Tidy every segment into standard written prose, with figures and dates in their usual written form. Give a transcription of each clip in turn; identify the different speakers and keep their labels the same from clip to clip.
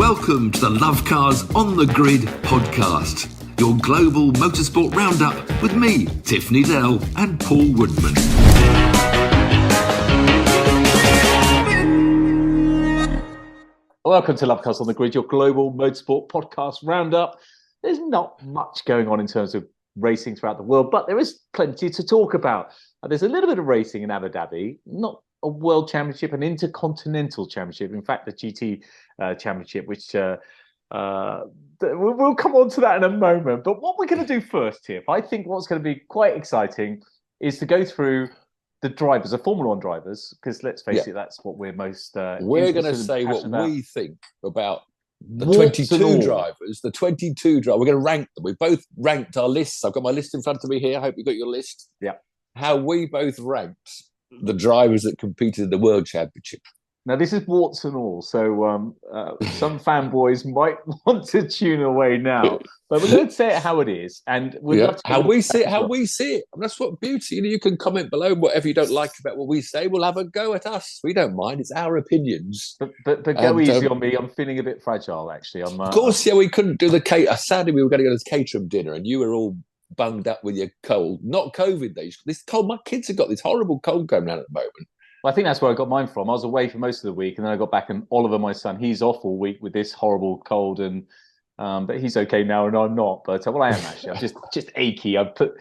Speaker 1: Welcome to the Lovecars on the Grid podcast, your global motorsport roundup with me, Tiff Needell, and Paul Woodman.
Speaker 2: Welcome to Lovecars on the Grid, your global motorsport podcast roundup. There's not much going on in terms of racing throughout the world, but there is plenty to talk about. There's a little bit of racing in Abu Dhabi, not a world championship, an intercontinental championship. In fact, the GT championship, which we'll come on to that in a moment. But what we're going to do first, Tiff, I think what's going to be quite exciting is to go through the drivers, the Formula One drivers, because let's face it, that's what we're most
Speaker 3: we're going to say what we think about the 22 drivers. The 22 drivers, we're going to rank them. We've both ranked our lists. I've got my list in front of me here. I hope you got your list.
Speaker 2: Yeah.
Speaker 3: How we both ranked the drivers that competed in the World Championship.
Speaker 2: Now, this is warts and all, so some fanboys might want to tune away now. But we're going to say it how it is, and
Speaker 3: how we see it. And that's what beauty. You can comment below whatever you don't like about what we say. We'll have a go at us. We don't mind. It's our opinions.
Speaker 2: But go easy on me. I'm feeling a bit fragile, actually.
Speaker 3: Of course, we couldn't do the sadly, we were going to go to this Caterham dinner, and you were all bunged up with your cold. Not COVID, though. This cold. My kids have got this horrible cold going around at the moment.
Speaker 2: Well, I think that's where I got mine from. I was away for most of the week, and then I got back, and Oliver, my son, he's off all week with this horrible cold, and but he's okay now, and I'm not. But I am actually. I'm just achy. I've put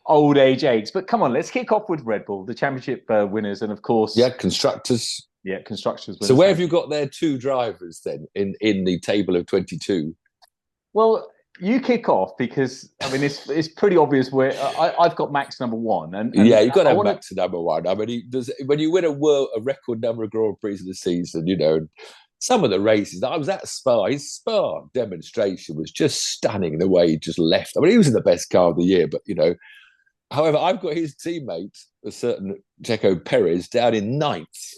Speaker 2: old age aches. But come on, let's kick off with Red Bull, the championship winners, and of course,
Speaker 3: constructors.
Speaker 2: Yeah, constructors.
Speaker 3: So where have you got their two drivers then in the table of 22?
Speaker 2: Well, you kick off because I mean it's pretty obvious where I've got Max number one, and
Speaker 3: you've got to have Max number one. I mean, when you win a record number of Grand Prix in the season, some of the races. I was at Spa. His Spa demonstration was just stunning. The way he just left. I mean, he was in the best car of the year, but However, I've got his teammate, a certain Sergio Perez, down in 9th.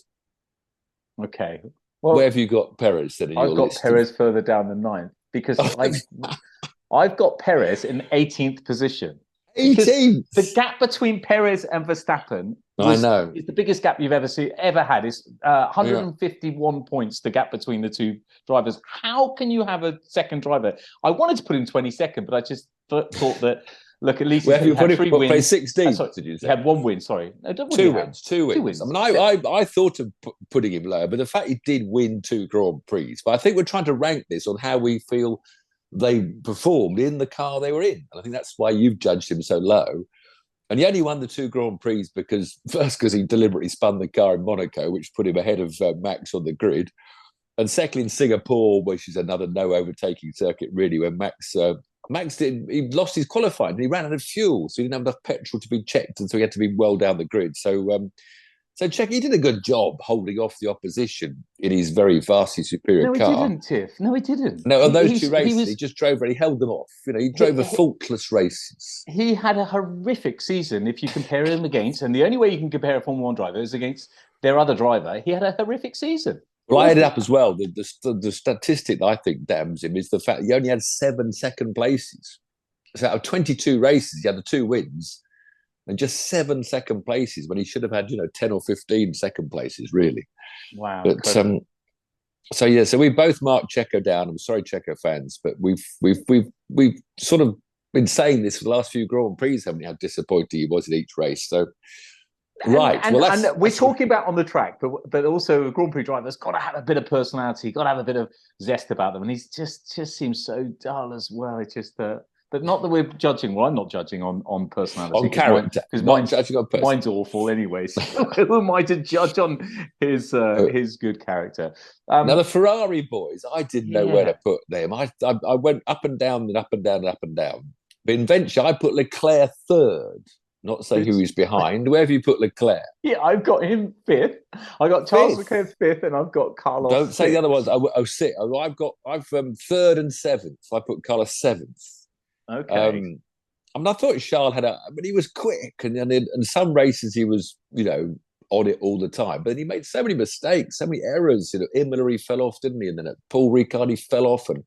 Speaker 2: Okay, well,
Speaker 3: where have you got Perez then?
Speaker 2: I've got Perez further down than 9th. Because I've got Perez in 18th position.
Speaker 3: 18th.
Speaker 2: The gap between Perez and Verstappen is the biggest gap you've ever had. It's 151 points, the gap between the two drivers. How can you have a second driver? I wanted to put him 22nd, but I just thought that, look, at least he had 3 wins.
Speaker 3: 16th, did you say?
Speaker 2: He had 1 win, sorry. No,
Speaker 3: two wins. I mean, I thought of putting him lower, but the fact he did win 2 Grand Prix. But I think we're trying to rank this on how we feel they performed in the car they were in. And I think that's why you've judged him so low. And he only won the 2 Grand Prix because he deliberately spun the car in Monaco, which put him ahead of Max on the grid. And secondly, in Singapore, which is another no overtaking circuit, really, where Max he lost his qualifying and he ran out of fuel, so he didn't have enough petrol to be checked, and so he had to be well down the grid. So he did a good job holding off the opposition in his very vastly superior car.
Speaker 2: No, he didn't, Tiff. No, he didn't.
Speaker 3: No, on those 2 races, he just drove and he held them off. He drove faultless races.
Speaker 2: He had a horrific season if you compare him against, and the only way you can compare a Formula One driver is against their other driver. He had a horrific season.
Speaker 3: Well, I added up as well. The statistic that I think damns him is the fact that he only had 7 second places. So out of 22 races, he had the 2 wins and just 7 second places when he should have had 10 or 15 second places, really.
Speaker 2: Wow.
Speaker 3: But so we both marked Checo down. I'm sorry, Checo fans, but we've sort of been saying this for the last few Grand Prix, haven't we? How disappointing he was in each race. So. Right.
Speaker 2: And we're talking about on the track, but also a Grand Prix driver's got to have a bit of personality, got to have a bit of zest about them, and he's just seems so dull as well. It's just but not that we're judging. Well, I'm not judging on personality,
Speaker 3: on character,
Speaker 2: because mine's awful anyway. So who am I to judge on his good character?
Speaker 3: Now the Ferrari boys, I didn't know where to put them. I went up and down and up and down and up and down. But in venture, I put Leclerc 3rd. Not say who he's behind. Where have you put Leclerc?
Speaker 2: Yeah, I've got him 5th. I got Charles Leclerc 5th, and I've got Carlos.
Speaker 3: Don't say
Speaker 2: 6th.
Speaker 3: the other ones. I've 3rd and 7th. I put Carlos 7th.
Speaker 2: Okay.
Speaker 3: I mean, I thought Charles but he was quick, and in some races he was, on it all the time. But he made so many mistakes, so many errors. Imola he fell off, didn't he? And then at Paul Ricard he fell off, and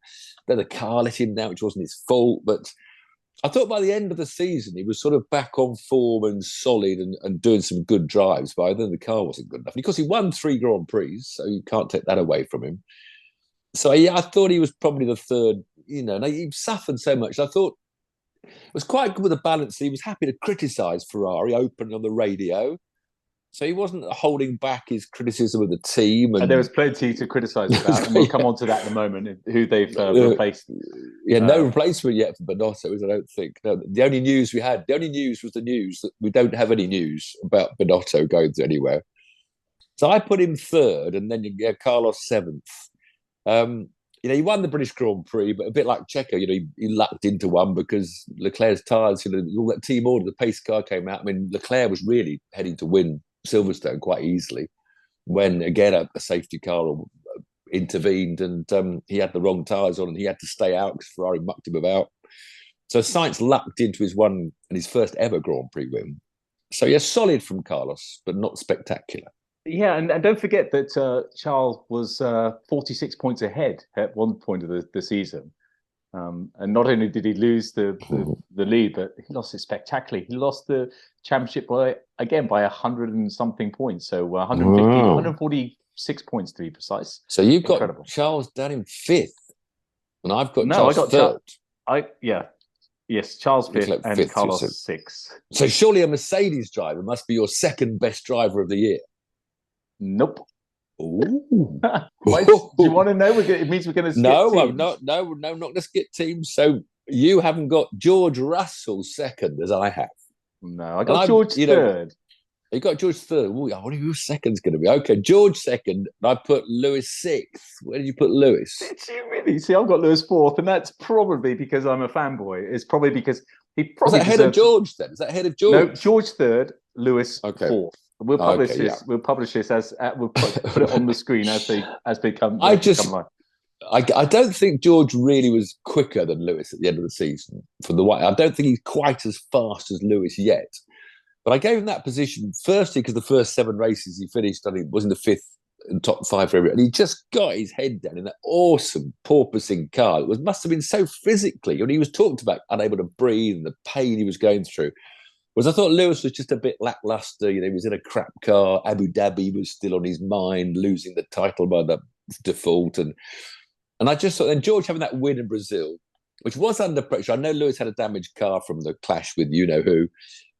Speaker 3: then the car let him down, which wasn't his fault, but. I thought by the end of the season, he was sort of back on form and solid and doing some good drives, but then the car wasn't good enough. And of course, he won 3 Grand Prix, so you can't take that away from him. So yeah, I thought he was probably the third. And he suffered so much. I thought it was quite good with the balance. He was happy to criticise Ferrari openly on the radio, so he wasn't holding back his criticism of the team.
Speaker 2: And there was plenty to criticise about, and we'll come on to that in a moment. Who they've replaced?
Speaker 3: No replacement yet for Binotto, I don't think. No, the only news we had, was the news that we don't have any news about Binotto going to anywhere. So I put him third, and then Carlos seventh. He won the British Grand Prix, but a bit like Checo, he lucked into one because Leclerc's tyres, all that team order, the pace car came out. I mean, Leclerc was really heading to win Silverstone quite easily when, again, a safety car intervened and he had the wrong tyres on and he had to stay out because Ferrari mucked him about. So Sainz lucked into his first ever Grand Prix win. So, yeah, solid from Carlos, but not spectacular.
Speaker 2: Yeah, and don't forget that Charles was 46 points ahead at one point of the season. And not only did he lose the lead, but he lost it spectacularly. He lost the championship by 100 and something points. So 146 points to be precise.
Speaker 3: So you've got Charles down in fifth, and I've got Charles third.
Speaker 2: Yes, Charles fifth and fifth, Carlos sixth.
Speaker 3: So surely a Mercedes driver must be your second best driver of the year.
Speaker 2: Nope.
Speaker 3: Ooh.
Speaker 2: Do you want to know? It means we're going to skip teams.
Speaker 3: No, not going to skip teams. So you haven't got George Russell second, as I have.
Speaker 2: No, I got George third.
Speaker 3: You got George third. Ooh, I wonder who second's going to be. Okay, George second. And I put Lewis sixth. Where did you put Lewis?
Speaker 2: Did you really? See, I've got Lewis fourth, and that's probably because I'm a fanboy. It's probably because he probably...
Speaker 3: Is that ahead of George then? Is that ahead of George?
Speaker 2: No, George third, Lewis fourth. We'll publish this. Yeah. We'll publish this as we'll put it on the screen as they come. I
Speaker 3: don't think George really was quicker than Lewis at the end of the season for the white. I don't think he's quite as fast as Lewis yet. But I gave him that position firstly because the first 7 races he finished, I think, was in the 5th and top 5 for everyone, and he just got his head down in that awesome porpoising car. It must have been so physically. He was talked about unable to breathe and the pain he was going through. Whereas I thought Lewis was just a bit lackluster. He was in a crap car. Abu Dhabi was still on his mind, losing the title by the default. And I just thought, then George having that win in Brazil, which was under pressure. I know Lewis had a damaged car from the clash with you-know-who,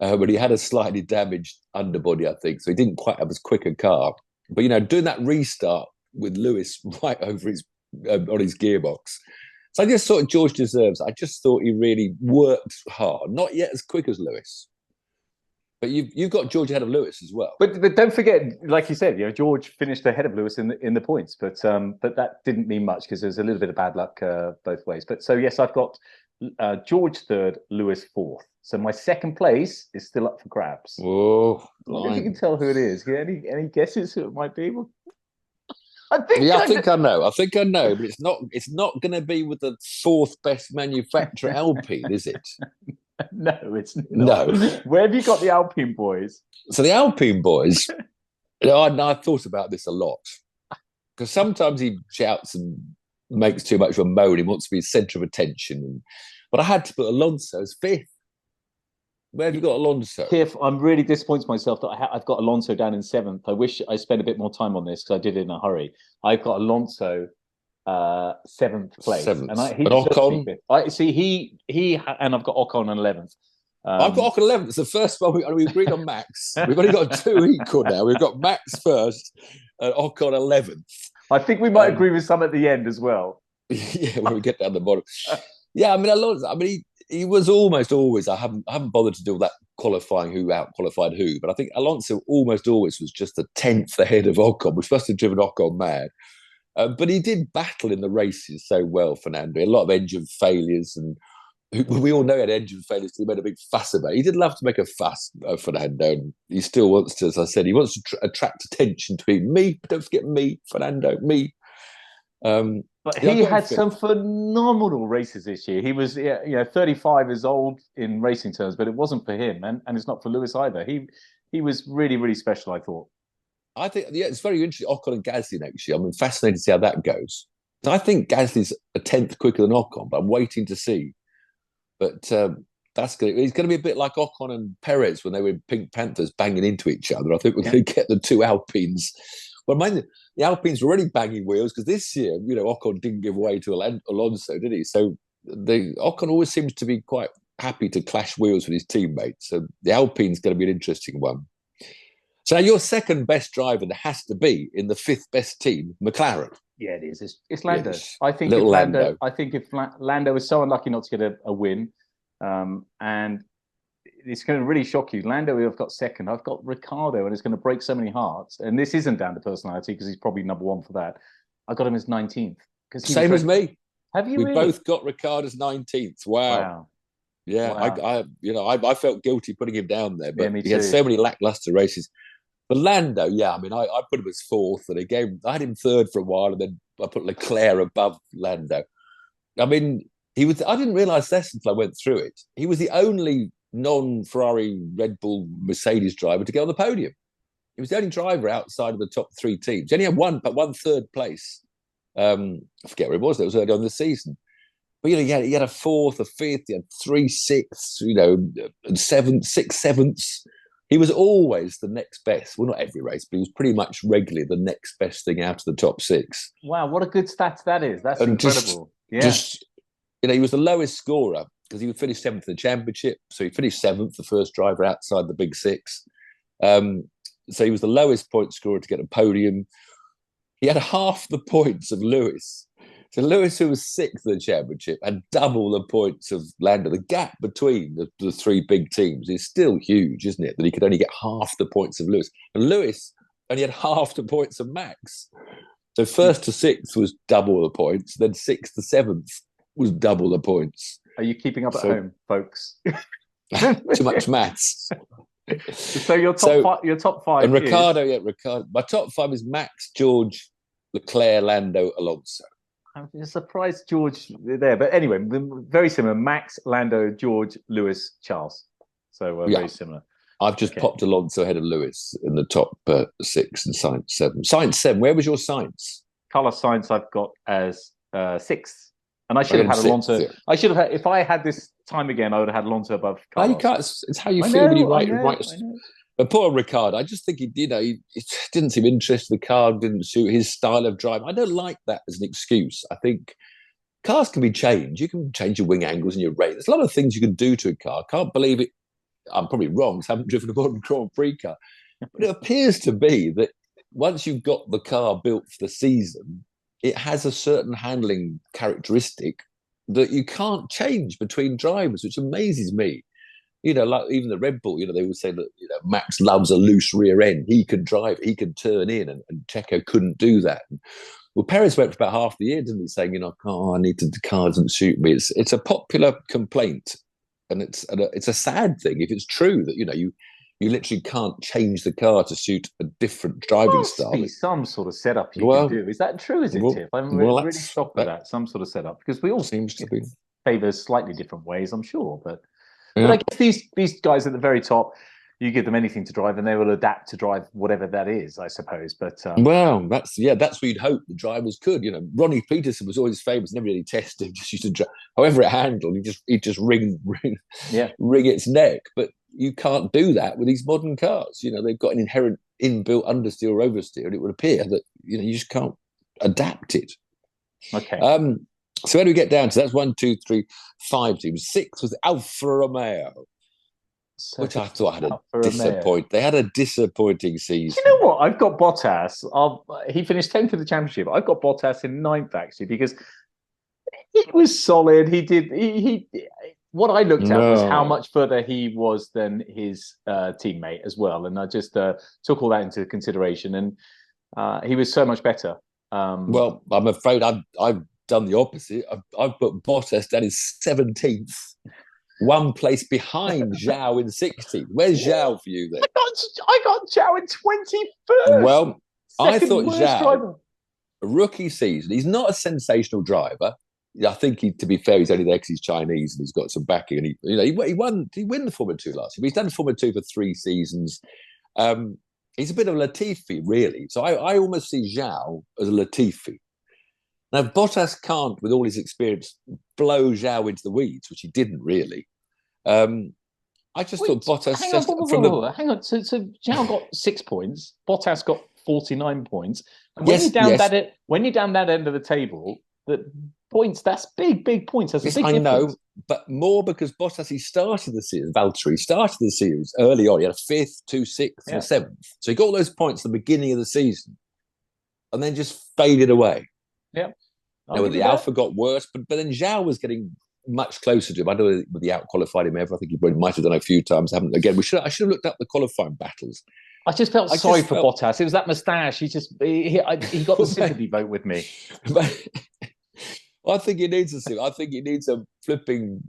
Speaker 3: but he had a slightly damaged underbody, I think. So he didn't quite have as quick a car. But, doing that restart with Lewis right over on his gearbox. So I just thought George deserves. I just thought he really worked hard. Not yet as quick as Lewis. But you've got George ahead of Lewis as well.
Speaker 2: But don't forget, like you said, George finished ahead of Lewis in the points, but that didn't mean much because there's a little bit of bad luck both ways. But so yes, I've got George third, Lewis fourth. So my second place is still up for grabs.
Speaker 3: Oh,
Speaker 2: I wonder if you can tell who it is. Any guesses who it might be?
Speaker 3: I think I know, but it's not going to be with the 4th best manufacturer Alpine, is it?
Speaker 2: No, it's not. No. Where have you got the Alpine boys?
Speaker 3: So the Alpine boys, I thought about this a lot because sometimes he shouts and makes too much of a moan. He wants to be the centre of attention. But I had to put Alonso as 5th. Where have you got Alonso?
Speaker 2: Tiff, I'm really disappointed myself that I've got Alonso down in 7th. I wish I spent a bit more time on this because I did it in a hurry. I've got Alonso 7th place.
Speaker 3: 7th.
Speaker 2: And
Speaker 3: he Ocon?
Speaker 2: And I've got Ocon on 11th.
Speaker 3: I've got Ocon 11th. It's the first one we agreed on Max. We've only got 2 equal now. We've got Max first and Ocon 11th.
Speaker 2: I think we might agree with some at the end as well.
Speaker 3: Yeah, when we get down the bottom. Yeah, Alonso, he was almost always, I haven't bothered to do that qualifying who out-qualified who, but I think Alonso almost always was just a 10th ahead of Ocon, which must have driven Ocon mad. But he did battle in the races so well, Fernando. A lot of engine failures, and we all know he had engine failures, so he made a big fuss about it. He did love to make a fuss, Fernando, and he still wants to, as I said, he wants to attract attention to him. Me, don't forget me, Fernando, me.
Speaker 2: But he had some phenomenal races this year. He was 35 years old in racing terms, but it wasn't for him, and it's not for Lewis either. He was really, really special, I thought.
Speaker 3: I think, it's very interesting, Ocon and Gasly next year. I'm fascinated to see how that goes. So I think Gasly's a 10th quicker than Ocon, but I'm waiting to see. But he's going to be a bit like Ocon and Perez when they were in Pink Panthers banging into each other. I think we're going to get the 2 Alpines. Well, mind the Alpines were already banging wheels because this year, Ocon didn't give way to Alonso, did he? So Ocon always seems to be quite happy to clash wheels with his teammates. So the Alpine's going to be an interesting one. So now your second best driver has to be in the fifth best team, McLaren.
Speaker 2: Yeah, it is. It's Lando.
Speaker 3: Yes.
Speaker 2: I think if Lando. I think if Lando was so unlucky not to get a win, and it's going to really shock you. Lando, I've got second. I've got Ricciardo, and it's going to break so many hearts. And this isn't down to personality because he's probably number one for that. I got him as 19th.
Speaker 3: Same as me.
Speaker 2: Have you?
Speaker 3: We
Speaker 2: really?
Speaker 3: both got Ricciardo's 19th. Wow. Yeah, wow. I felt guilty putting him down there, but he had so many lackluster races. But Lando, I put him as fourth, and again, I had him third for a while, and then I put Leclerc above Lando. I mean, I didn't realise this until I went through it. He was the only non-Ferrari, Red Bull, Mercedes driver to get on the podium. He was the only driver outside of the top three teams. He only had one third place. I forget where it was. That was early on in the season. But he had a fourth, a fifth, he had 3 sixths, and six sevenths. He was always the next best. Well, not every race, but he was pretty much regularly the next best thing out of the top 6.
Speaker 2: Wow, what a good stat that is. That's incredible.
Speaker 3: He was the lowest scorer because he would finish 7th in the championship. So he finished 7th, the first driver outside the big 6. So he was the lowest point scorer to get a podium. He had half the points of Lewis. So Lewis, who was 6th in the championship, had double the points of Lando. The gap between the 3 big teams is still huge, isn't it? That he could only get half the points of Lewis. And Lewis only had half the points of Max. So 1st to 6th was double the points. Then 6th to 7th was double the points.
Speaker 2: Are you keeping up at home, folks?
Speaker 3: Too much maths.
Speaker 2: So your top five.
Speaker 3: And Ricciardo, my top 5 is Max, George, Leclerc, Lando, Alonso.
Speaker 2: I'm surprised George there, but anyway, very similar. Max, Lando, George, Lewis, Charles. So very similar.
Speaker 3: I've just popped Alonso ahead of Lewis in the top 6 and Sainz 7. Sainz 7. Where was your Sainz?
Speaker 2: Carlos Sainz I've got as 6th. And I should have had Alonso. Yeah. I should have had, if I had this time again, I would have had Alonso above Carlos.
Speaker 3: You can't, it's how you feel when you write. But poor Ricciardo, I just think he didn't seem interested. The car didn't suit his style of drive. I don't like that as an excuse. I think cars can be changed. You can change your wing angles and your rate. There's a lot of things you can do to a car. I can't believe it. I'm probably wrong because I haven't driven a modern Grand Prix car. But it appears to be that once you've got the car built for the season, it has a certain handling characteristic that you can't change between drivers, which amazes me. Like even the Red Bull, they always say that Max loves a loose rear end. He can drive, he can turn in, and Checo couldn't do that. Well, Perez went for about half the year, didn't he, saying, the car doesn't suit me. It's a popular complaint, and it's a sad thing if it's true that you literally can't change the car to suit a different driving style.
Speaker 2: Be some sort of setup you can do. Is that true? Is it, Tiff? I'm really shocked by that. Some sort of setup, because we all
Speaker 3: seems to be
Speaker 2: favour slightly different ways, I'm sure, but. Yeah. But I guess these guys at the very top, you give them anything to drive and they will adapt to drive whatever that is, I suppose. But
Speaker 3: well, that's what you'd hope the drivers could. Ronnie Peterson was always famous, never really tested, just used to drive. However it handled, he'd just wring its neck. But you can't do that with these modern cars. They've got an inherent inbuilt understeer or oversteer, and it would appear that you just can't adapt it.
Speaker 2: Okay.
Speaker 3: So where do we get down to? That's 1, 2, 3, 5 teams. 6 was Alfa Romeo, which I thought had They had a disappointing season.
Speaker 2: You know what? I've got Bottas. He finished 10th in the championship. I've got Bottas in 9th actually, because it was solid. He what I looked at was how much further he was than his teammate as well, and I just took all that into consideration. And he was so much better.
Speaker 3: Well, I'm afraid I've done the opposite. I've put Bottas down in 17th, one place behind Zhou in 16th. Where's Zhou for you then?
Speaker 2: I got Zhou in 21st.
Speaker 3: Well, I thought Zhou, a rookie season, he's not a sensational driver. I think to be fair, he's only there because he's Chinese and he's got some backing. And he won the Formula 2 last year. But he's done Formula 2 for 3 seasons. He's a bit of a Latifi, really. So I almost see Zhou as a Latifi. Now, Bottas can't, with all his experience, blow Zhou into the weeds, which he didn't really. I just thought Bottas...
Speaker 2: Hang on. So Zhou got 6 points. Bottas got 49 points. And when you're down that end of the table, the points, that's big points. That's a big difference.
Speaker 3: I know, but more because Bottas, he started the series, Valtteri started the series early on. He had a 5th, 2 6th, and a 7th. So he got all those points at the beginning of the season and then just faded away.
Speaker 2: Yeah.
Speaker 3: The Alpha got worse, but then Zhao was getting much closer to him. I know that he out-qualified him ever. I think he might have done a few times. I should have looked up the qualifying battles.
Speaker 2: I just felt sorry for Bottas. It was that moustache. He got the sympathy vote with me.
Speaker 3: I think he needs a flipping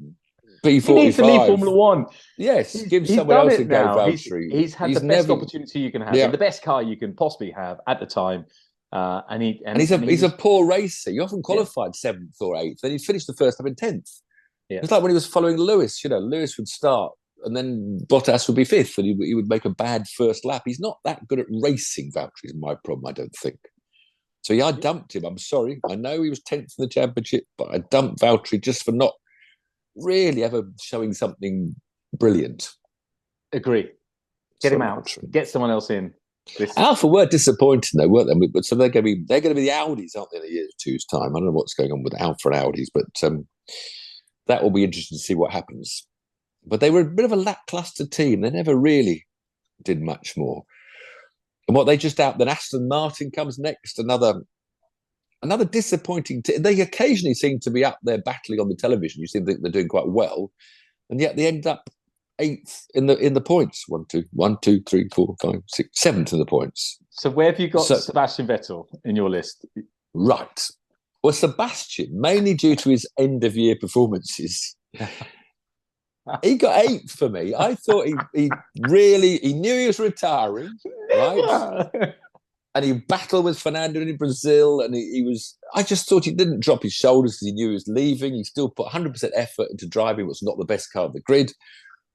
Speaker 3: P45.
Speaker 2: He needs to leave Formula One.
Speaker 3: Yes, give someone else a go, Valtteri.
Speaker 2: He's had the best opportunity you can have, in the best car you can possibly have at the time. And he's a poor racer. He often qualified 7th or 8th, then he finished the first time in 10th. Yeah.
Speaker 3: It's like when he was following Lewis. Lewis would start, and then Bottas would be 5th, and he would make a bad first lap. He's not that good at racing. Valtteri is my problem, I don't think. So I dumped him. I'm sorry. I know he was 10th in the championship, but I dumped Valtteri just for not really ever showing something brilliant.
Speaker 2: Agree. Get him out. Get someone else in.
Speaker 3: Alpha were disappointing though, weren't they? But so they're going to be the Audis, aren't they, in a year or two's time? I don't know what's going on with Alpha and Audis, but that will be interesting to see what happens. But they were a bit of a lackluster team. They never really did much more. And what they just out, then Aston Martin comes next, another disappointing team. They occasionally seem to be up there battling on the television. You seem to think they're doing quite well, and yet they end up 8th in the points. 1, 2, 3, 4, 5, 6, 7th in the points.
Speaker 2: So where have you got Sebastian Vettel in your list?
Speaker 3: Right. Well, Sebastian, mainly due to his end of year performances, he got 8th for me. I thought he knew he was retiring, right? And he battled with Fernando in Brazil, and I just thought he didn't drop his shoulders because he knew he was leaving. He still put 100% effort into driving what's not the best car of the grid.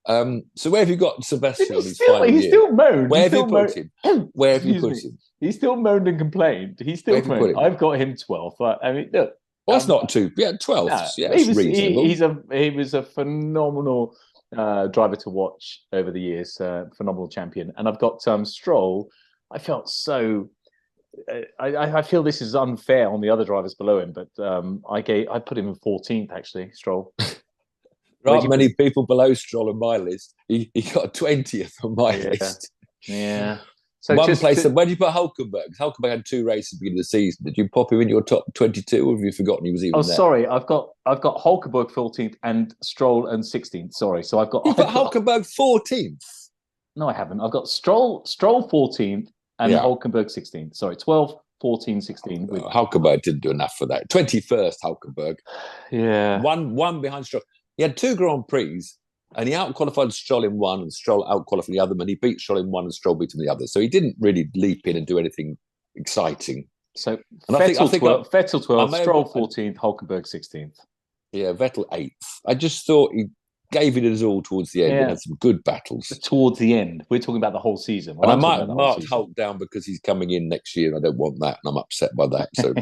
Speaker 3: So where have you got Sebastian on his final year?
Speaker 2: He still moaned.
Speaker 3: Where have you put him? Where have you put him?
Speaker 2: He still moaned and complained. He still moaned. I've got him 12th. I mean, look.
Speaker 3: Well, that's not too. Yeah, 12th.
Speaker 2: No,
Speaker 3: yeah, it's reasonable.
Speaker 2: He was a phenomenal driver to watch over the years. Phenomenal champion. And I've got Stroll. I felt so. I feel this is unfair on the other drivers below him, but I put him in 14th actually. Stroll.
Speaker 3: There aren't many people below Stroll on my list. He got 20th on my list.
Speaker 2: Yeah. So
Speaker 3: where do you put Hulkenberg? Hulkenberg had 2 races at the beginning of the season. Did you pop him in your top 22, or have you forgotten he was even there?
Speaker 2: Sorry. I've got Hulkenberg 14th and Stroll and 16th. Sorry. So I've got
Speaker 3: Hulkenberg 14th.
Speaker 2: No, I haven't. I've got Stroll 14th and Hulkenberg 16th. Sorry, 12, 14, 16.
Speaker 3: Hulkenberg didn't do enough for that. 21st, Hulkenberg.
Speaker 2: Yeah.
Speaker 3: One behind Stroll. He had 2 Grand Prix, and he out-qualified Stroll in one, and Stroll out-qualified the other, and he beat Stroll in one, and Stroll beat him in the other. So he didn't really leap in and do anything exciting.
Speaker 2: So Vettel 12th, Stroll 14th, Hulkenberg 16th.
Speaker 3: Yeah, Vettel 8th. I just thought he gave it his all towards the end and had some good battles.
Speaker 2: Towards the end. We're talking about the whole season.
Speaker 3: And I might have marked Hulk down because he's coming in next year and I don't want that, and I'm upset by that. So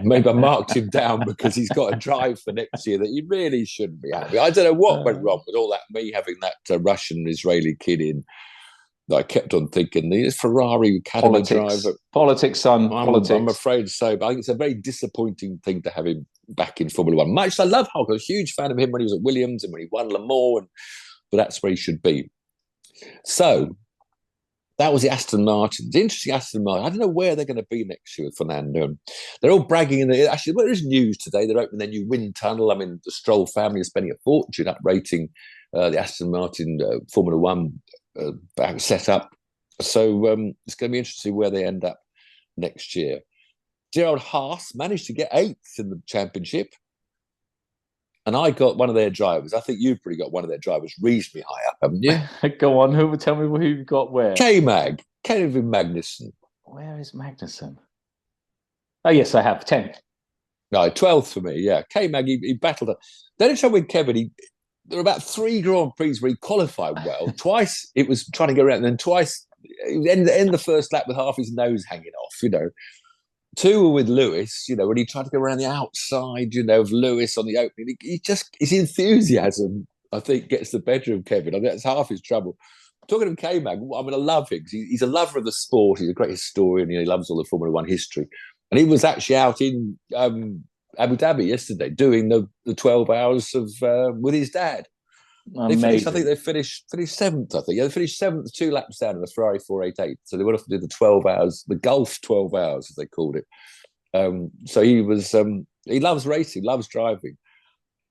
Speaker 3: maybe I marked him down because he's got a drive for next year that he really shouldn't be having. I don't know what went wrong with all that, me having that Russian-Israeli kid in. I kept on thinking, this Ferrari Academy driver.
Speaker 2: Politics, son. Politics.
Speaker 3: I'm afraid so. But I think it's a very disappointing thing to have him back in Formula One. Much as I love Hulk, I was a huge fan of him when he was at Williams and when he won Le Mans, but that's where he should be. So that was the Aston Martin. The interesting Aston Martin. I don't know where they're going to be next year with Fernando. They're all bragging. Actually, there is news today. They're opening their new wind tunnel. I mean, the Stroll family is spending a fortune uprating the Aston Martin Formula One set up. So it's going to be interesting to see where they end up next year. Gerald Haas managed to get 8th in the championship, and I got one of their drivers. I think you've probably got one of their drivers reasonably high up, haven't you?
Speaker 2: Go on, tell me who you've got where.
Speaker 3: K-Mag, Kevin Magnussen.
Speaker 2: Where is Magnussen? Oh yes, I have 10th.
Speaker 3: No, 12th for me. Yeah, K-Mag. He battled. Then it's with Kevin. There were about 3 Grand Prix where he qualified well. Twice it was trying to go around, and then twice he would end the first lap with half his nose hanging off. 2 were with Lewis, when he tried to go around the outside, of Lewis on the opening. His enthusiasm, I think, gets the better of Kevin. I think that's half his trouble. talking of K-Mag, I mean, I love him. He's a lover of the sport. He's a great historian. He loves all the Formula One history. And he was actually out in Abu Dhabi yesterday doing the 12 hours of with his dad. They finished, I think they finished seventh, I think. Yeah, they finished seventh, 2 laps down in the Ferrari 488. So they went off to do the 12 hours, the Gulf 12 hours, as they called it. So he was, he loves racing, loves driving.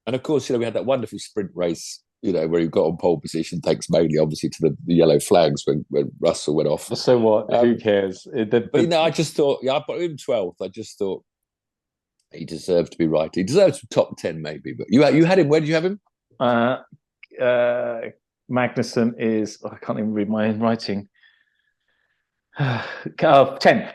Speaker 3: And of course, we had that wonderful sprint race, where he got on pole position, thanks mainly, obviously, to the yellow flags when Russell went off.
Speaker 2: So what? Who cares?
Speaker 3: But I just thought, I put him 12th. I just thought he deserved to be right. He deserves top 10, maybe. But you had him. Where did you have him?
Speaker 2: Magnussen is, I can't even read my own writing. 10th.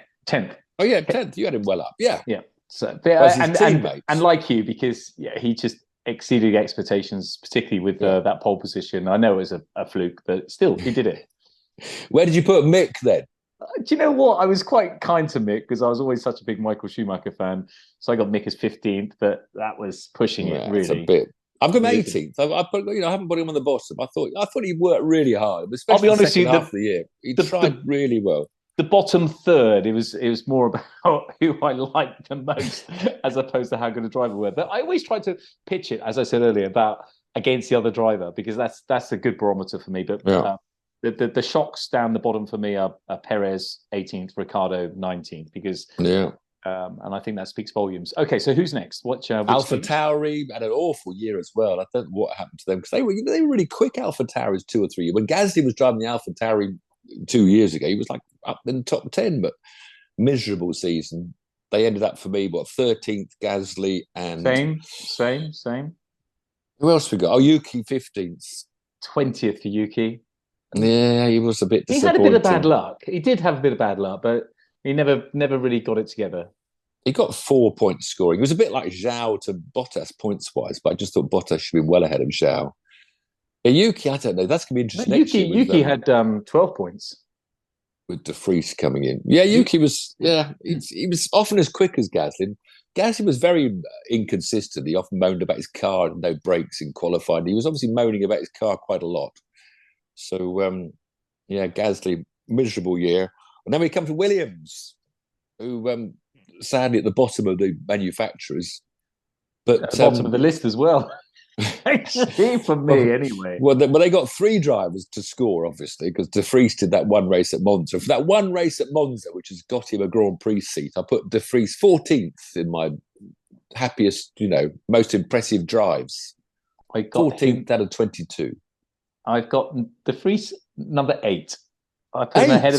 Speaker 3: Oh yeah, 10th. You had him well up. Yeah.
Speaker 2: So and like you, because he just exceeded expectations, particularly with that pole position. I know it was a fluke, but still, he did it.
Speaker 3: Where did you put Mick then?
Speaker 2: Do you know what? I was quite kind to Mick because I was always such a big Michael Schumacher fan. So I got Mick as 15th, but that was pushing it really.
Speaker 3: It's a bit. I've got him 18th. I haven't put him on the bottom. I thought he worked really hard, especially
Speaker 2: I'll be honest,
Speaker 3: the second half of the year. He tried really well.
Speaker 2: The bottom third, it was more about who I liked the most as opposed to how good a driver were. But I always try to pitch it, as I said earlier, about against the other driver, because that's a good barometer for me. But the shocks down the bottom for me are Perez 18th, Ricciardo 19th, because and I think that speaks volumes. Okay, so who's next?
Speaker 3: AlphaTauri had an awful year as well. I don't know what happened to them because they were really quick. AlphaTauris 2 or 3 years. When Gasly was driving the AlphaTauri 2 years ago, he was like up in the top 10, but miserable season. They ended up for me 13th, Gasly, and
Speaker 2: same.
Speaker 3: Who else we got? Yuki 15th,
Speaker 2: 20th for Yuki.
Speaker 3: Yeah, he was a bit disappointing.
Speaker 2: He had a bit of bad luck. He did have a bit of bad luck, but he never really got it together.
Speaker 3: He got 4 points scoring. It was a bit like Zhao to Bottas points-wise, but I just thought Bottas should be well ahead of Zhao. Yeah, Yuki, I don't know. That's going to be interesting.
Speaker 2: Yuki had 12 points.
Speaker 3: With De Vries coming in. Yeah, Yuki was, he was often as quick as Gasly. Gasly was very inconsistent. He often moaned about his car and no brakes in qualifying. He was obviously moaning about his car quite a lot. So, Gasly, miserable year. And then we come to Williams, who sadly at the bottom of the manufacturers. But
Speaker 2: at the bottom of the list as well. Actually, for me, anyway.
Speaker 3: Well, they got 3 drivers to score, obviously, because De Vries did that one race at Monza. For that one race at Monza, which has got him a Grand Prix seat, I put De Vries 14th in my happiest, most impressive drives.
Speaker 2: I got
Speaker 3: 14th out of 22.
Speaker 2: I've got De Vries number 8. I put him ahead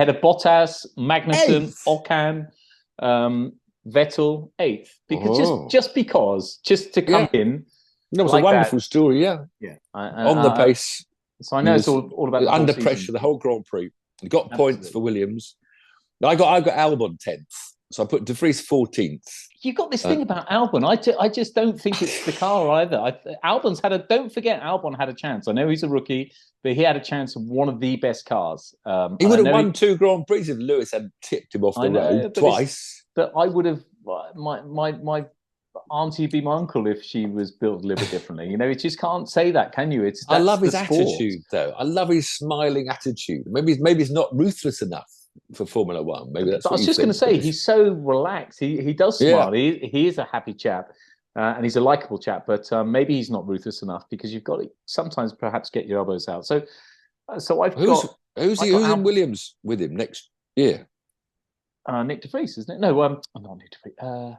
Speaker 2: of Bottas, Magnussen, Ocon, Vettel 8th, because just to come in.
Speaker 3: That was a wonderful story, yeah. On the pace.
Speaker 2: So I know it's all about
Speaker 3: under pressure, the whole Grand Prix. He got points for Williams. I got Albon 10th, so I put De Vries 14th.
Speaker 2: You got this thing about Albon. I just don't think it's the car either. Don't forget Albon had a chance. I know he's a rookie, but he had a chance of one of the best cars.
Speaker 3: He would have won 2 Grand Prix if Lewis had tipped him off the road twice.
Speaker 2: But I would have, my auntie would be my uncle if she was built a little bit differently. You just can't say that, can you?
Speaker 3: I love his attitude, though. I love his smiling attitude. Maybe he's not ruthless enough for Formula One. Maybe that's.
Speaker 2: I was just going to say he's so relaxed. He does smile. Yeah. He is a happy chap, and he's a likable chap. But maybe he's not ruthless enough because you've got to sometimes perhaps get your elbows out. So who's
Speaker 3: in Williams with him next year?
Speaker 2: Nick De Vries, isn't it? No, not Nick De Vries.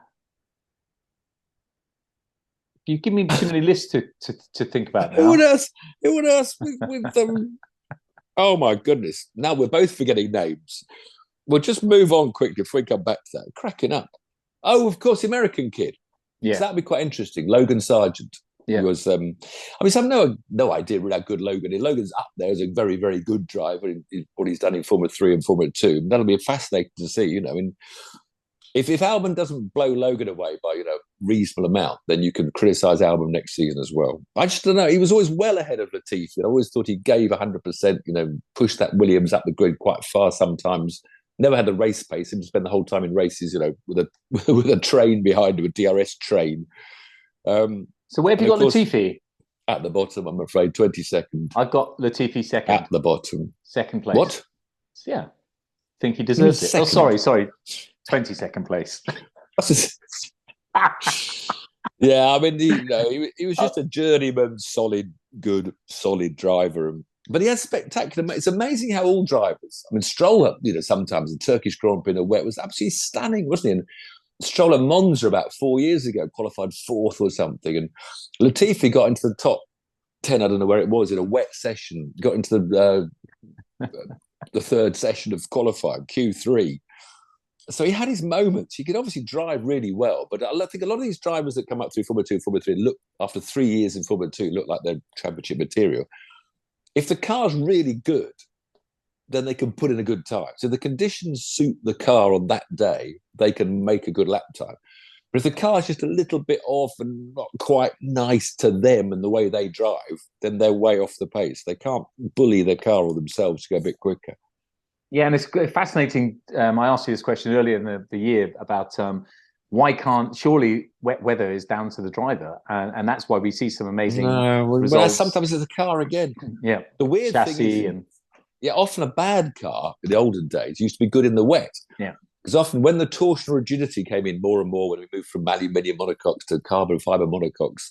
Speaker 2: You give me too many lists to think about now.
Speaker 3: Who would ask with them? Oh my goodness! Now we're both forgetting names. We'll just move on quickly before we come back to that. Cracking up. Oh, of course, the American kid. Yeah, so that'd be quite interesting. Logan Sargent. Yeah, who was. I have no idea really how good Logan is. Logan's up there as a very, very good driver in what he's done in Formula 3 and Formula 2. That'll be fascinating to see. If Albon doesn't blow Logan away by reasonable amount, then you can criticise Albon next season as well. I just don't know. He was always well ahead of Latifi. I always thought he gave 100%. Pushed that Williams up the grid quite far sometimes. Never had the race pace. He would spend the whole time in races, with a train behind him, a DRS train.
Speaker 2: So where have you got Latifi?
Speaker 3: At the bottom, I'm afraid, 22nd.
Speaker 2: I've got Latifi second.
Speaker 3: At the bottom.
Speaker 2: Second place.
Speaker 3: What?
Speaker 2: Yeah. Think he deserves it.
Speaker 3: Second.
Speaker 2: Oh, sorry. 22nd place.
Speaker 3: Yeah, I mean, he was just a journeyman, solid driver. But he has spectacular. It's amazing how all drivers. I mean, Stroll, sometimes the Turkish Grand Prix in the wet was absolutely stunning, wasn't he? And Stroll at Monza about 4 years ago qualified fourth or something, and Latifi got into the top 10. I don't know where it was in a wet session. Got into the third session of qualifying, Q3. So he had his moments. He could obviously drive really well, but I think a lot of these drivers that come up through Formula 2 and Formula 3 look, after 3 years in Formula 2, look like they're championship material. If the car's really good, then they can put in a good time. So the conditions suit the car on that day, they can make a good lap time. But if the car's just a little bit off and not quite nice to them and the way they drive, then they're way off the pace. They can't bully their car or themselves to go a bit quicker.
Speaker 2: Yeah, and it's fascinating. I asked you this question earlier in the year about why can't, surely wet weather is down to the driver. And that's why we see some amazing results.
Speaker 3: Well, sometimes it's a car again.
Speaker 2: Yeah.
Speaker 3: The weird
Speaker 2: chassis
Speaker 3: thing is, often a bad car in the olden days used to be good in the wet.
Speaker 2: Yeah.
Speaker 3: Because often when the torsional rigidity came in more and more, when we moved from aluminium monocoques to carbon fibre monocoques,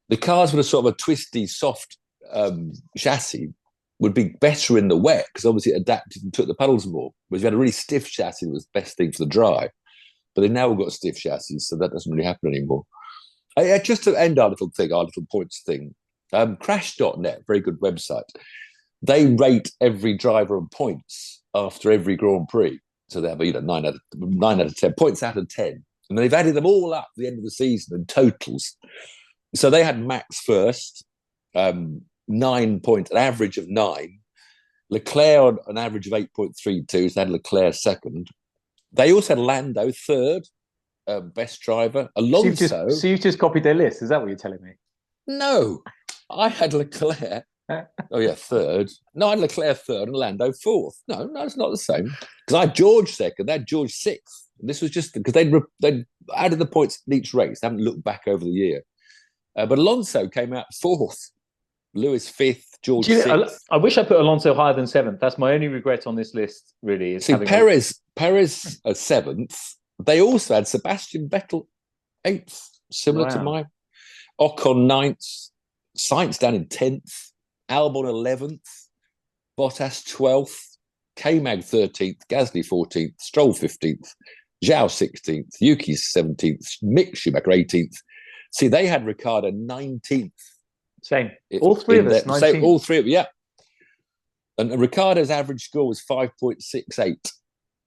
Speaker 3: the cars with a sort of a twisty, soft chassis would be better in the wet because obviously it adapted and took the pedals more. Whereas you had a really stiff chassis, it was the best thing for the dry. But they now all got stiff chassis, so that doesn't really happen anymore. Just to end our little points thing, Crash.net, very good website, they rate every driver on points after every Grand Prix. So they have 9 out of 10 points out of 10. And they've added them all up at the end of the season and totals. So they had Max first, 9 points, an average of 9. LeClerc on an average of 8.32, so they had LeClerc second. They also had Lando third, best driver. Alonso.
Speaker 2: So you've just copied their list. Is that what you're telling me?
Speaker 3: No, I had LeClerc. Third. No, I had LeClerc third and Lando fourth. No, it's not the same. Because I had George second, they had George sixth. And this was just because they'd added the points in each race. They haven't looked back over the year. But Alonso came out fourth. Lewis fifth, George sixth.
Speaker 2: I wish I put Alonso higher than seventh. That's my only regret on this list, really. Is
Speaker 3: Perez seventh. They also had Sebastian Vettel eighth, similar to mine. Ocon ninth, Sainz down in 10th, Albon 11th, Bottas 12th, K-Mag 13th, Gasly 14th, Stroll 15th, Zhao 16th, Yuki 17th, Mick Schumacher 18th. See, they had Ricciardo 19th.
Speaker 2: Same. All three of us, 19th.
Speaker 3: All three of them, yeah. And Ricciardo's average score was 5.68.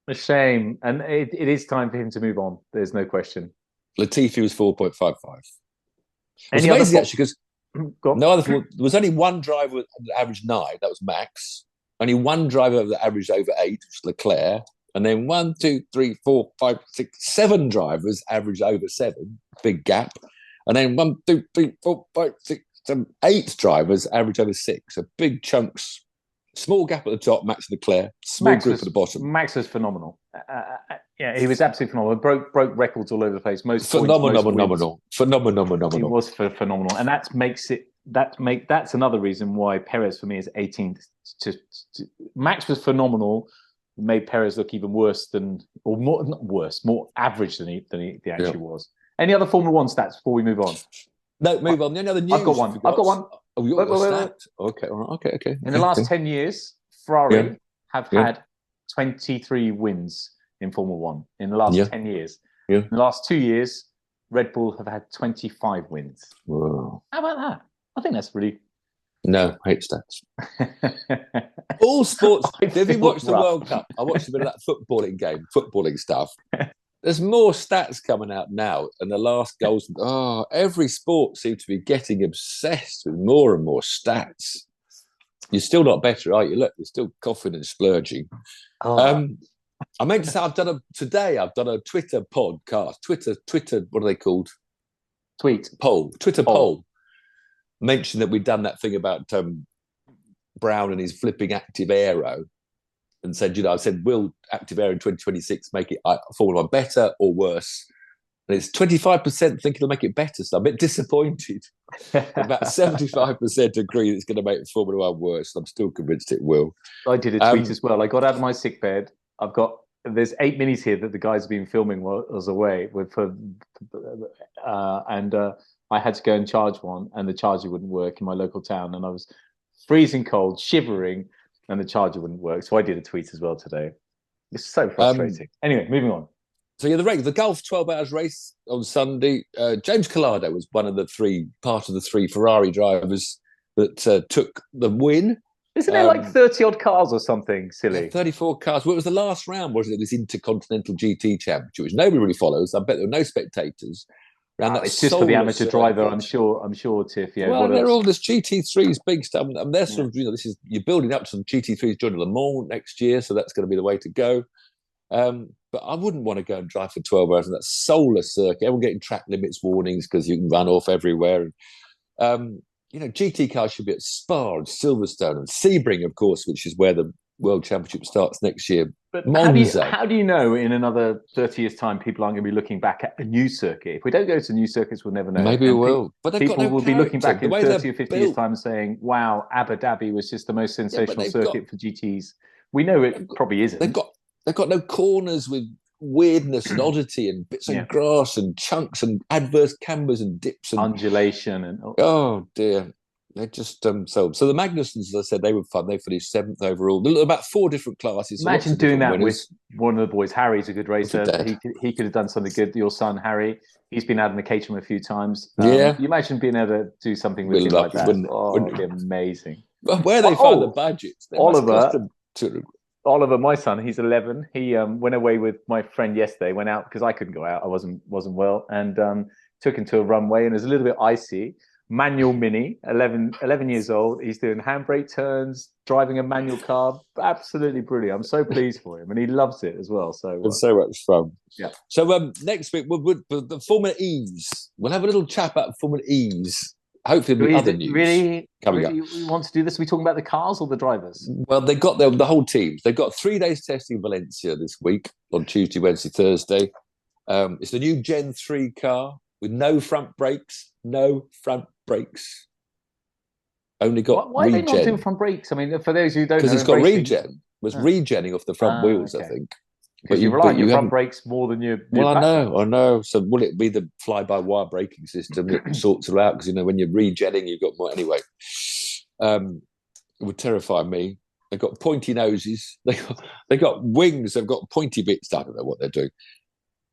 Speaker 2: A shame. And it is time for him to move on. There's no question.
Speaker 3: Latifi was 4.55. It's amazing, actually, because there was only one driver that averaged 9, that was Max. Only one driver that averaged over 8, which was Leclerc. And then 1, 2, 3, 4, 5, 6, 7 drivers averaged over 7, big gap. And then 1, 2, 3, 4, 5, 6, 7, 8 drivers averaged over 6. So big chunks, small gap at the top, Max Leclerc, small group at the bottom.
Speaker 2: Max was phenomenal. Yeah, he was absolutely phenomenal. Broke records all over the place.
Speaker 3: Phenomenal.
Speaker 2: He was phenomenal, and that's another reason why Perez for me is 18th. Max was phenomenal, made Perez look even worse more average than he actually was. Any other Formula One stats before we move on?
Speaker 3: No, move on. Any other news?
Speaker 2: I've got one.
Speaker 3: Oh, you got a stat? Okay, all right. Okay.
Speaker 2: In the last 10 years, Ferrari have had 23 wins in Formula One in the last 10 years.
Speaker 3: Yeah.
Speaker 2: In the last 2 years, Red Bull have had 25 wins.
Speaker 3: Whoa.
Speaker 2: How about that? I think that's really...
Speaker 3: No, I hate stats. All sports... Have you watched the World Cup? I watched a bit of that footballing stuff. There's more stats coming out now, and the last goals... every sport seems to be getting obsessed with more and more stats. You're still not better, are you? Look, you're still coughing and splurging. I meant to say I've done a Twitter podcast. Twitter, what are they called? Twitter poll. Mentioned that we'd done that thing about Brown and his flipping active aero, and said, I said, will active aero in 2026 make it Formula One better or worse And it's 25% think it'll make it better. So I'm a bit disappointed. About 75% agree that it's going to make Formula One worse. I'm still convinced it will.
Speaker 2: I did a tweet as well. I got out of my sick bed. There's 8 minis here that the guys have been filming while I was away and I had to go and charge one, and the charger wouldn't work in my local town, and I was freezing cold, shivering, and the charger wouldn't work. So I did a tweet as well today. It's so frustrating. Anyway, moving on.
Speaker 3: So the Gulf 12 Hours race on Sunday. James Collado was part of the three Ferrari drivers that took the win.
Speaker 2: Isn't there like 30 odd cars or something silly?
Speaker 3: 34 cars. Well, it was the last round, wasn't it? This Intercontinental GT Championship, which nobody really follows. I bet there were no spectators.
Speaker 2: It's just for the amateur driver, I'm sure, Tiff. Yeah.
Speaker 3: Well, they're all this GT3's big stuff. And they're sort of, you're building up to the GT3's joining Le Mans next year, so that's going to be the way to go. But I wouldn't want to go and drive for 12 hours in that soulless circuit. Everyone getting track limits warnings because you can run off everywhere. GT cars should be at Spa and Silverstone and Sebring, of course, which is where the World Championship starts next year.
Speaker 2: But how do you know in another 30 years' time people aren't going to be looking back at a new circuit? If we don't go to new circuits, we'll never know.
Speaker 3: Maybe we will. But
Speaker 2: people will be looking back in 30 or 50 years' time and saying, wow, Abu Dhabi was just the most sensational circuit for GTs. We know it probably isn't.
Speaker 3: They've got no corners with weirdness and oddity and bits of grass and chunks and adverse cambers and dips and
Speaker 2: undulation and
Speaker 3: oh dear. They're just so the Magnusons, as I said, they were fun. They finished 7th overall. There were about 4 different classes.
Speaker 2: Imagine doing that with one of the boys. Harry's a good racer. He could have done something good. Your son Harry, he's been out in the Caterham a few times. You imagine being able to do something with him like that. It'd be amazing.
Speaker 3: Where they find the budgets?
Speaker 2: Oliver, my son, he's 11. He went away with my friend yesterday. Went out because I couldn't go out. I wasn't well, and took him to a runway, and it was a little bit icy. Manual Mini, 11 years old. He's doing handbrake turns, driving a manual car. Absolutely brilliant. I'm so pleased for him, and he loves it as well. So
Speaker 3: it's so much fun.
Speaker 2: Yeah.
Speaker 3: So next week the Formula E's. We'll have a little chat about Formula E's. Hopefully, there'll be other news coming up.
Speaker 2: We want to do this? Are we talking about the cars or the drivers?
Speaker 3: Well, they got the whole teams. They've got 3 days testing in Valencia this week on Tuesday, Wednesday, Thursday. It's the new Gen 3 car with no front brakes. Only got
Speaker 2: why
Speaker 3: regen.
Speaker 2: are they not doing front brakes? I mean, for those who don't know,
Speaker 3: because it's got regen. It was regenning off the front wheels, I think.
Speaker 2: Because you rely on your front brakes more than your
Speaker 3: I know. So will it be the fly-by-wire braking system that sorts it out? Because, when you're regenning, you've got more. Anyway, it would terrify me. They've got pointy noses. They got wings. They've got pointy bits. I don't know what they're doing.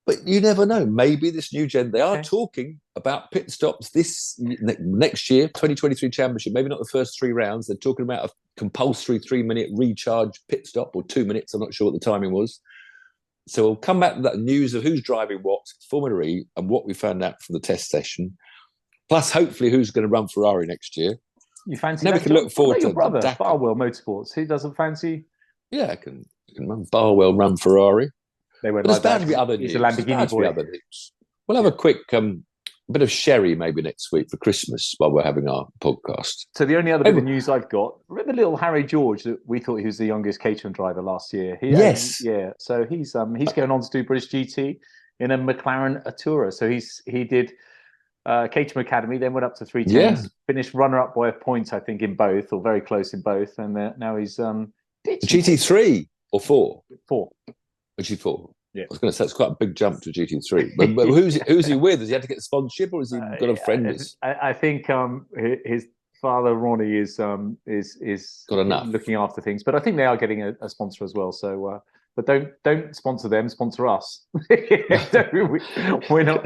Speaker 3: But you never know. Maybe this new gen, they are talking about pit stops next year, 2023 championship, maybe not the first 3 rounds. They're talking about a compulsory 3-minute recharge pit stop, or 2 minutes. I'm not sure what the timing was. So we'll come back to that news of who's driving what, Formula E, and what we found out from the test session. Plus, hopefully, who's going to run Ferrari next year.
Speaker 2: You fancy
Speaker 3: Never can look forward to
Speaker 2: your brother, Barwell Motorsports. He doesn't fancy.
Speaker 3: Yeah, I can run Barwell, run Ferrari.
Speaker 2: They won't.
Speaker 3: But there's bound to be other news.
Speaker 2: He's a Lamborghini boy.
Speaker 3: We'll have a quick bit of sherry maybe next week for Christmas while we're having our podcast.
Speaker 2: So the only other bit of news I've got, remember little Harry George that we thought he was the youngest Caterham driver last year?
Speaker 3: Yes.
Speaker 2: So he's going on to do British GT in a McLaren Artura. So he did Caterham Academy, then went up to 310s, finished runner-up by a point, I think, in both, or very close in both, and now he's
Speaker 3: GT3 or 4?
Speaker 2: 4.
Speaker 3: GT4.
Speaker 2: Yeah.
Speaker 3: I was going to say it's quite a big jump to GT3. But who's he with? Has he had to get sponsorship, or has he got a friend?
Speaker 2: I think his father Ronnie is
Speaker 3: got enough
Speaker 2: looking after things, but I think they are getting a sponsor as well. So, but don't sponsor them, sponsor us. We're not.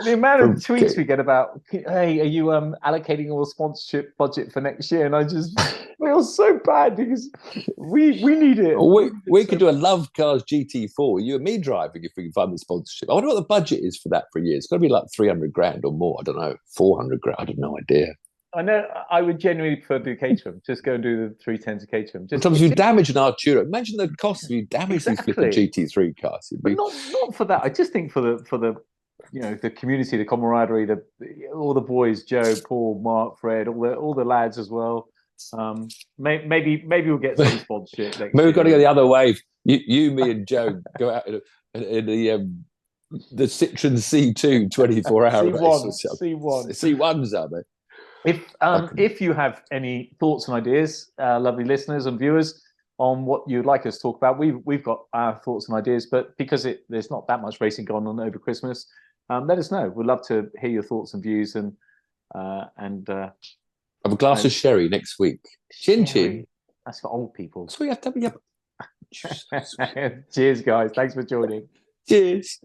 Speaker 2: The amount of tweets we get about, hey, are you allocating all the sponsorship budget for next year? And I just feel so bad because we need it.
Speaker 3: We could do a Lovecars GT4, you and me driving, if we can find the sponsorship. I wonder what the budget is for that for a year. It's got to be like 300 grand or more. I don't know, 400 grand. I have no idea.
Speaker 2: I know. I would genuinely prefer to do Caterham. Just go and do the 310s of Caterham.
Speaker 3: Sometimes you damage an Artura. Imagine the cost if you damage these flipping GT3 cars.
Speaker 2: But not for that. I just think for the the community, the camaraderie, all the boys, Joe, Paul, Mark, Fred, all the lads as well. Maybe we'll get some sponsorship next year.
Speaker 3: We've got to go the other way. You, me, and Joe go out in the the Citroen C2 24-hour race or something. C1s, are they?
Speaker 2: If you have any thoughts and ideas, lovely listeners and viewers, on what you'd like us to talk about, we've got our thoughts and ideas, but because there's not that much racing going on over Christmas, let us know. We'd love to hear your thoughts and views and have
Speaker 3: a glass of sherry next week. Chin chin.
Speaker 2: That's for old people.
Speaker 3: So we have to.
Speaker 2: Cheers, guys. Thanks for joining.
Speaker 3: Cheers.